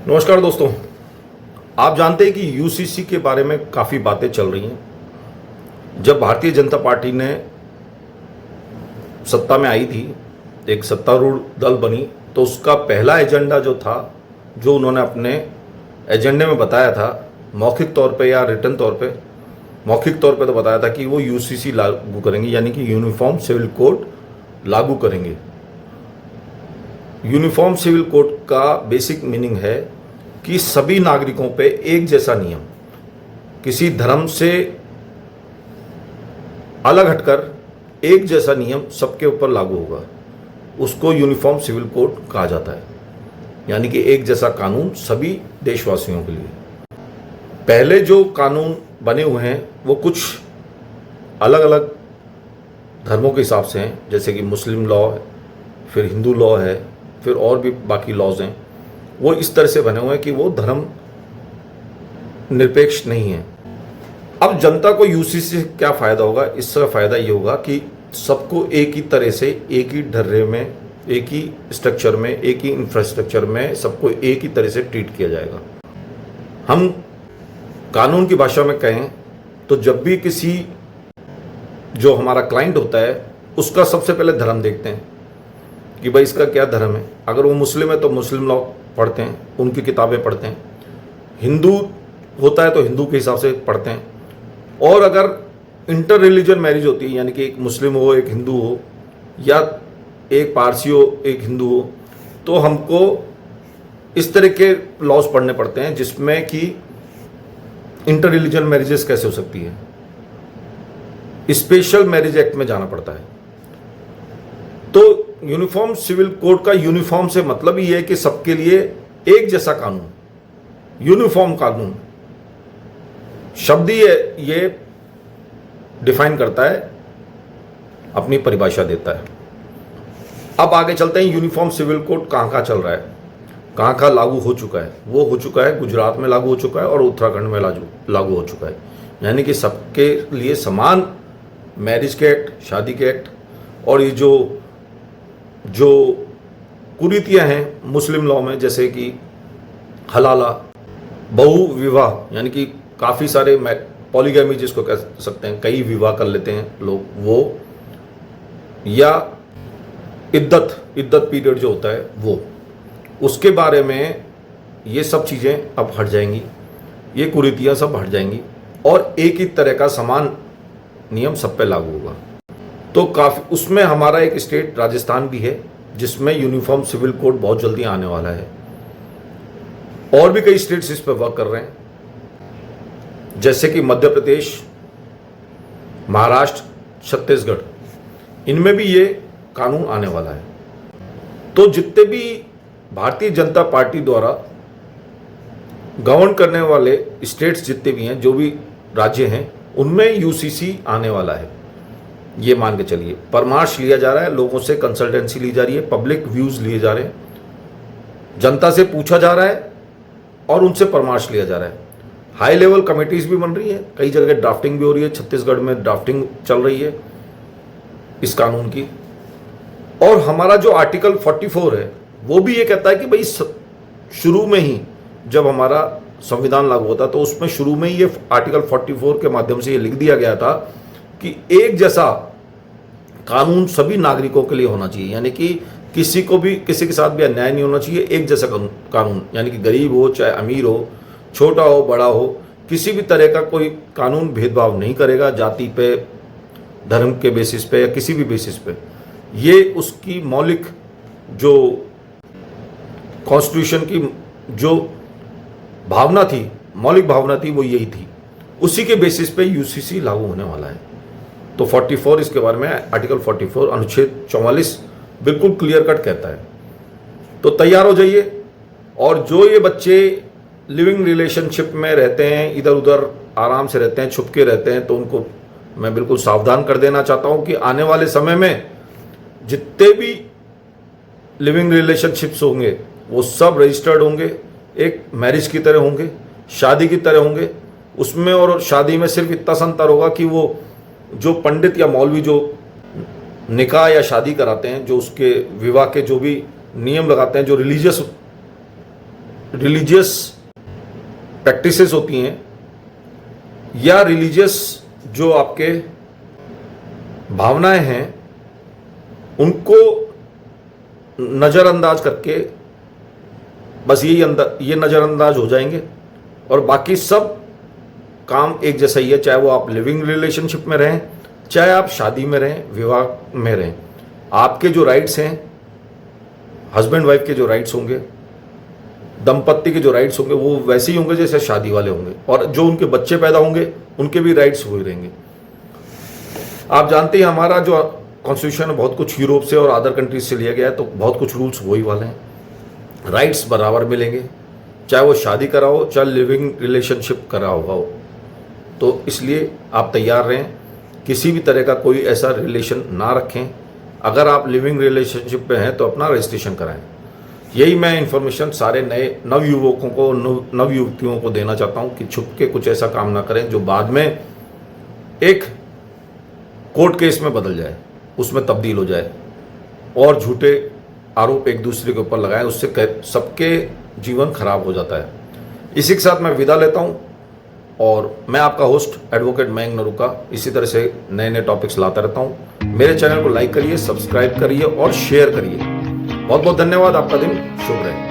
नमस्कार दोस्तों। आप जानते हैं कि यूसीसी के बारे में काफ़ी बातें चल रही हैं। जब भारतीय जनता पार्टी ने सत्ता में आई थी, एक सत्तारूढ़ दल बनी, तो उसका पहला एजेंडा जो था, जो उन्होंने अपने एजेंडे में बताया था, मौखिक तौर पे या रिटन तौर पे, मौखिक तौर पे तो बताया था कि वो यूसीसी लागू करेंगे, यानी कि यूनिफॉर्म सिविल कोड लागू करेंगे। यूनिफॉर्म सिविल कोड का बेसिक मीनिंग है कि सभी नागरिकों पे एक जैसा नियम, किसी धर्म से अलग हटकर एक जैसा नियम सबके ऊपर लागू होगा। उसको यूनिफॉर्म सिविल कोड कहा जाता है, यानी कि एक जैसा कानून सभी देशवासियों के लिए। पहले जो कानून बने हुए हैं वो कुछ अलग अलग धर्मों के हिसाब से हैं, जैसे कि मुस्लिम लॉ है, फिर हिंदू लॉ है, फिर और भी बाकी लॉज हैं। वो इस तरह से बने हुए हैं कि वो धर्म निरपेक्ष नहीं है। अब जनता को यूसीसी से क्या फ़ायदा होगा? इससे फ़ायदा ये होगा कि सबको एक ही तरह से, एक ही ढर्रे में, एक ही स्ट्रक्चर में, एक ही इंफ्रास्ट्रक्चर में सबको एक ही तरह से ट्रीट किया जाएगा। हम कानून की भाषा में कहें तो जब भी किसी जो हमारा क्लाइंट होता है उसका सबसे पहले धर्म देखते हैं कि भाई इसका क्या धर्म है। अगर वो मुस्लिम है तो मुस्लिम लॉ पढ़ते हैं, उनकी किताबें पढ़ते हैं। हिंदू होता है तो हिंदू के हिसाब से पढ़ते हैं। और अगर इंटर रिलीजन मैरिज होती है, यानी कि एक मुस्लिम हो, एक हिंदू हो, या एक पारसी हो, एक हिंदू हो, तो हमको इस तरह के लॉज पढ़ने पड़ते हैं जिसमें कि इंटर रिलीजन मैरिजेस कैसे हो सकती है। स्पेशल मैरिज एक्ट में जाना पड़ता है। तो यूनिफॉर्म सिविल कोड का यूनिफॉर्म से मतलब ही है कि सबके लिए एक जैसा कानून, यूनिफॉर्म कानून शब्द ही ये डिफाइन करता है, अपनी परिभाषा देता है। अब आगे चलते हैं, यूनिफॉर्म सिविल कोड कहाँ कहाँ चल रहा है, कहाँ कहाँ लागू हो चुका है। वो हो चुका है, गुजरात में लागू हो चुका है और उत्तराखंड में लागू हो चुका है। यानी कि सबके लिए समान मैरिज के एक्ट, शादी के एक्ट, और ये जो कुरीतियाँ हैं मुस्लिम लॉ में, जैसे कि हलाला, बहु विवाह, यानी कि काफ़ी सारे पॉलीगैमी जिसको कह सकते हैं, कई विवाह कर लेते हैं लोग, वो, या इद्दत पीरियड जो होता है वो, उसके बारे में ये सब चीज़ें अब हट जाएंगी, ये कुरीतियाँ सब हट जाएंगी और एक ही तरह का समान नियम सब पे लागू होगा। तो काफ़ी उसमें हमारा एक स्टेट राजस्थान भी है जिसमें यूनिफॉर्म सिविल कोड बहुत जल्दी आने वाला है। और भी कई स्टेट्स इस पर वर्क कर रहे हैं, जैसे कि मध्य प्रदेश, महाराष्ट्र, छत्तीसगढ़, इनमें भी ये कानून आने वाला है। तो जितने भी भारतीय जनता पार्टी द्वारा गवर्न करने वाले स्टेट्स जितने भी हैं, जो भी राज्य हैं, उनमें यूसीसी आने वाला है। ये मान के चलिए, परामर्श लिया जा रहा है, लोगों से कंसल्टेंसी ली जा रही है, पब्लिक व्यूज़ लिए जा रहे हैं, जनता से पूछा जा रहा है और उनसे परामर्श लिया जा रहा है। हाई लेवल कमेटीज़ भी बन रही है, कई जगह ड्राफ्टिंग भी हो रही है। छत्तीसगढ़ में ड्राफ्टिंग चल रही है इस कानून की। और हमारा जो आर्टिकल 44 है वो भी ये कहता है कि भाई शुरू में ही जब हमारा संविधान लागू होता तो उसमें शुरू में ही ये आर्टिकल 44 के माध्यम से ये लिख दिया गया था कि एक जैसा कानून सभी नागरिकों के लिए होना चाहिए, यानी कि किसी को भी, किसी के साथ भी अन्याय नहीं होना चाहिए। एक जैसा कानून, यानी कि गरीब हो चाहे अमीर हो, छोटा हो बड़ा हो, किसी भी तरह का कोई कानून भेदभाव नहीं करेगा, जाति पे, धर्म के बेसिस पे या किसी भी बेसिस पे। ये उसकी मौलिक जो कॉन्स्टिट्यूशन की जो भावना थी, मौलिक भावना थी, वो यही थी। उसी के बेसिस पे यूसीसी लागू होने वाला है। तो 44 इसके बारे में, आर्टिकल 44 अनुच्छेद 44 बिल्कुल क्लियर कट कहता है। तो तैयार हो जाइए। और जो ये बच्चे लिविंग रिलेशनशिप में रहते हैं, इधर उधर आराम से रहते हैं, छुप के रहते हैं, तो उनको मैं बिल्कुल सावधान कर देना चाहता हूं कि आने वाले समय में जितने भी लिविंग रिलेशनशिप्स होंगे वो सब रजिस्टर्ड होंगे, एक मैरिज की तरह होंगे, शादी की तरह होंगे। उसमें और शादी में सिर्फ इतना सा अंतर होगा कि वो जो पंडित या मौलवी जो निकाह या शादी कराते हैं, जो उसके विवाह के जो भी नियम लगाते हैं, जो रिलीजियस रिलीजियस प्रैक्टिसेस होती हैं या रिलीजियस जो आपके भावनाएं हैं उनको नज़रअंदाज करके बस ये नज़रअंदाज हो जाएंगे और बाकी सब काम एक जैसा ही है, चाहे वो आप लिविंग रिलेशनशिप में रहें, चाहे आप शादी में रहें, विवाह में रहें। आपके जो राइट्स हैं, हस्बैंड वाइफ के जो राइट्स होंगे, दंपत्ति के जो राइट्स होंगे, वो वैसे ही होंगे जैसे शादी वाले होंगे, और जो उनके बच्चे पैदा होंगे उनके भी राइट्स वही रहेंगे। आप जानते हैं हमारा जो कॉन्स्टिट्यूशन है बहुत कुछ यूरोप से और अदर कंट्रीज से लिया गया है, तो बहुत कुछ रूल्स वही वाले हैं। राइट्स बराबर मिलेंगे, चाहे वो शादी करा हो, चाहे लिविंग रिलेशनशिप करा हुआ हो। तो इसलिए आप तैयार रहें, किसी भी तरह का कोई ऐसा रिलेशन ना रखें। अगर आप लिविंग रिलेशनशिप में हैं तो अपना रजिस्ट्रेशन कराएं। यही मैं इन्फॉर्मेशन सारे नए नवयुवकों को, नवयुवतियों को देना चाहता हूं कि छुप के कुछ ऐसा काम ना करें जो बाद में एक कोर्ट केस में बदल जाए, उसमें तब्दील हो जाए और झूठे आरोप एक दूसरे के ऊपर लगाएं, उससे सबके जीवन खराब हो जाता है। इसी के साथ मैं विदा लेता हूं और मैं आपका होस्ट एडवोकेट मयंक नरूका इसी तरह से नए नए टॉपिक्स लाता रहता हूं। मेरे चैनल को लाइक करिए, सब्सक्राइब करिए और शेयर करिए। बहुत बहुत धन्यवाद। आपका दिन शुभ रहे।